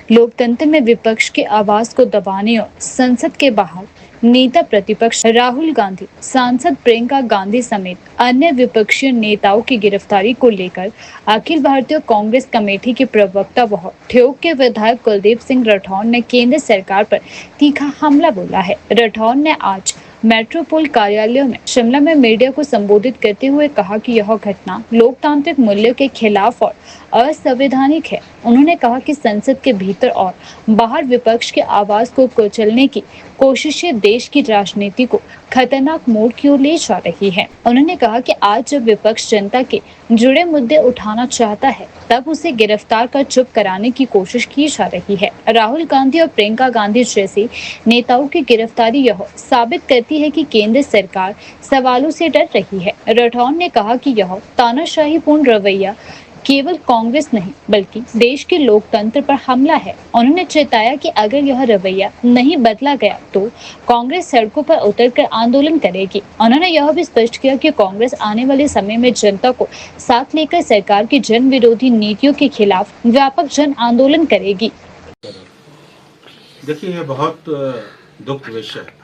लोकतंत्र में विपक्ष की आवाज को दबाने और संसद के बाहर नेता प्रतिपक्ष राहुल गांधी, सांसद प्रियंका गांधी समेत अन्य विपक्षी नेताओं की गिरफ्तारी को लेकर अखिल भारतीय कांग्रेस कमेटी के प्रवक्ता व ठियोग के विधायक कुलदीप सिंह राठौर ने केंद्र सरकार पर तीखा हमला बोला है। राठौर ने आज मेट्रोपोल कार्यालय में शिमला में मीडिया को संबोधित करते हुए कहा कि यह घटना लोकतांत्रिक मूल्यों के खिलाफ और असंवैधानिक है। उन्होंने कहा कि संसद के भीतर और बाहर विपक्ष की आवाज को कुचलने की कोशिशें देश की राजनीति को खतरनाक मोड़ की ओर ले जा रही है। उन्होंने कहा कि आज जब विपक्ष जनता के जुड़े मुद्दे उठाना चाहता है, तब उसे गिरफ्तार कर चुप कराने की कोशिश की जा रही है। राहुल गांधी और प्रियंका गांधी जैसे नेताओं की गिरफ्तारी यह साबित करती है कि केंद्र सरकार सवालों से डर रही है। राठौर ने कहा कि यह तानाशाहीपूर्ण रवैया केवल कांग्रेस नहीं बल्कि देश के लोकतंत्र पर हमला है। उन्होंने चेताया कि अगर यह रवैया नहीं बदला गया तो कांग्रेस सड़कों पर उतरकर आंदोलन करेगी। उन्होंने यह भी स्पष्ट किया कि कांग्रेस आने वाले समय में जनता को साथ लेकर सरकार की जन विरोधी नीतियों के खिलाफ व्यापक जन आंदोलन करेगी। देखिए, ये बहुत दुख विषय है।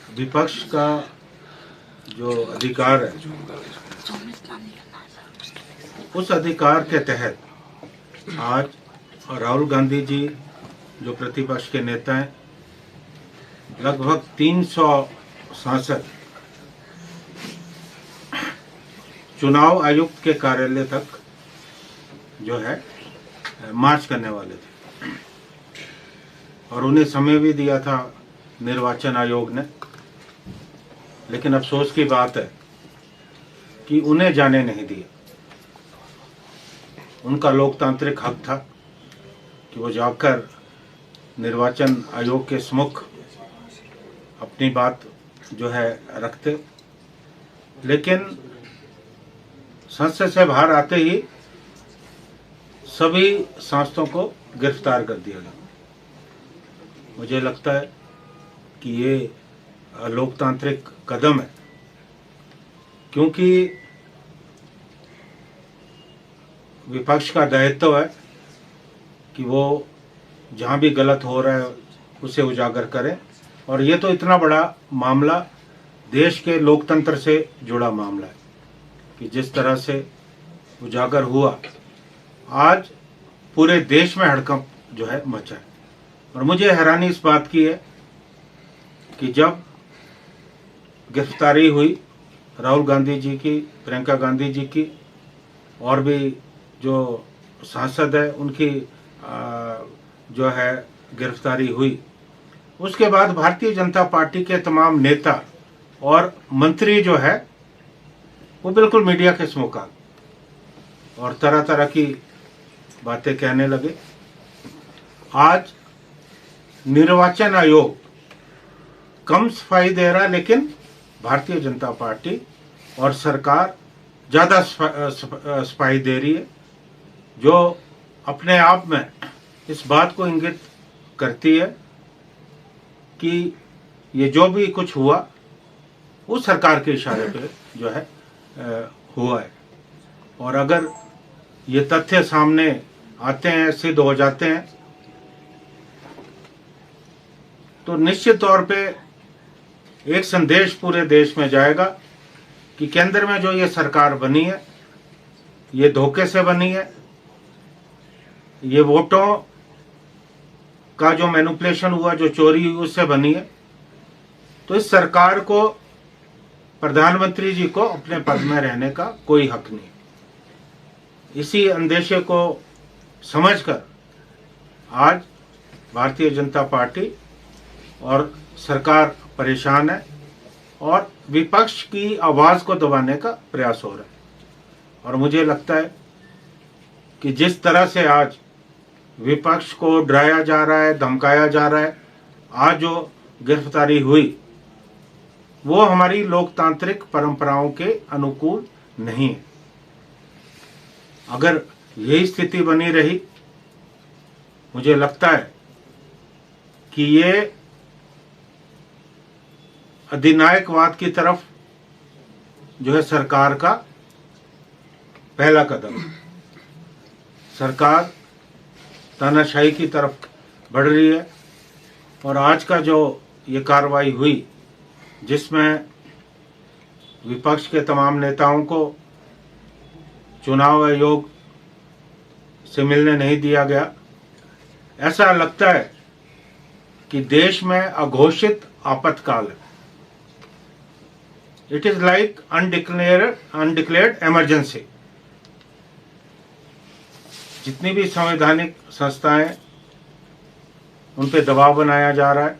विपक्ष का जो अधिकार है, उस अधिकार के तहत आज राहुल गांधी जी जो प्रतिपक्ष के नेता हैं, लगभग 300 सांसद चुनाव आयुक्त के कार्यालय तक जो है मार्च करने वाले थे और उन्हें समय भी दिया था निर्वाचन आयोग ने। लेकिन अफसोस की बात है कि उन्हें जाने नहीं दिया। उनका लोकतांत्रिक हक था कि वो जाकर निर्वाचन आयोग के सम्मुख अपनी बात जो है रखते, लेकिन संसद से बाहर आते ही सभी सांसदों को गिरफ्तार कर दिया गया। मुझे लगता है कि ये लोकतांत्रिक कदम है, क्योंकि विपक्ष का दायित्व है कि वो जहाँ भी गलत हो रहा है उसे उजागर करें। और ये तो इतना बड़ा मामला देश के लोकतंत्र से जुड़ा मामला है कि जिस तरह से उजागर हुआ, आज पूरे देश में हड़कंप जो है मचा है। और मुझे हैरानी इस बात की है कि जब गिरफ्तारी हुई राहुल गांधी जी की, प्रियंका गांधी जी की और भी जो सांसद है उनकी जो है गिरफ्तारी हुई, उसके बाद भारतीय जनता पार्टी के तमाम नेता और मंत्री जो है वो बिल्कुल मीडिया के सम्मुख आ गए और तरह तरह की बातें कहने लगे। आज निर्वाचन आयोग कम सफाई दे रहा है, लेकिन भारतीय जनता पार्टी और सरकार ज़्यादा सफाई दे रही है, जो अपने आप में इस बात को इंगित करती है कि ये जो भी कुछ हुआ वो सरकार के इशारे पे जो है हुआ है। और अगर ये तथ्य सामने आते हैं, सिद्ध हो जाते हैं, तो निश्चित तौर पे एक संदेश पूरे देश में जाएगा कि केंद्र में जो ये सरकार बनी है, ये धोखे से बनी है, ये वोटों का जो मैनिपुलेशन हुआ, जो चोरी हुई, उससे बनी है। तो इस सरकार को, प्रधानमंत्री जी को अपने पद में रहने का कोई हक नहीं। इसी अंदेशे को समझकर आज भारतीय जनता पार्टी और सरकार परेशान है और विपक्ष की आवाज को दबाने का प्रयास हो रहा है। और मुझे लगता है कि जिस तरह से आज विपक्ष को डराया जा रहा है, धमकाया जा रहा है, आज जो गिरफ्तारी हुई वो हमारी लोकतांत्रिक परंपराओं के अनुकूल नहीं है। अगर यही स्थिति बनी रही, मुझे लगता है कि ये अधिनायकवाद की तरफ जो है सरकार का पहला कदम है। सरकार तानाशाही की तरफ बढ़ रही है। और आज का जो ये कार्रवाई हुई, जिसमें विपक्ष के तमाम नेताओं को चुनाव आयोग से मिलने नहीं दिया गया, ऐसा लगता है कि देश में अघोषित आपातकाल है। It is like undeclared emergency. जितनी भी संवैधानिक संस्थाएं, उन पे दबाव बनाया जा रहा है।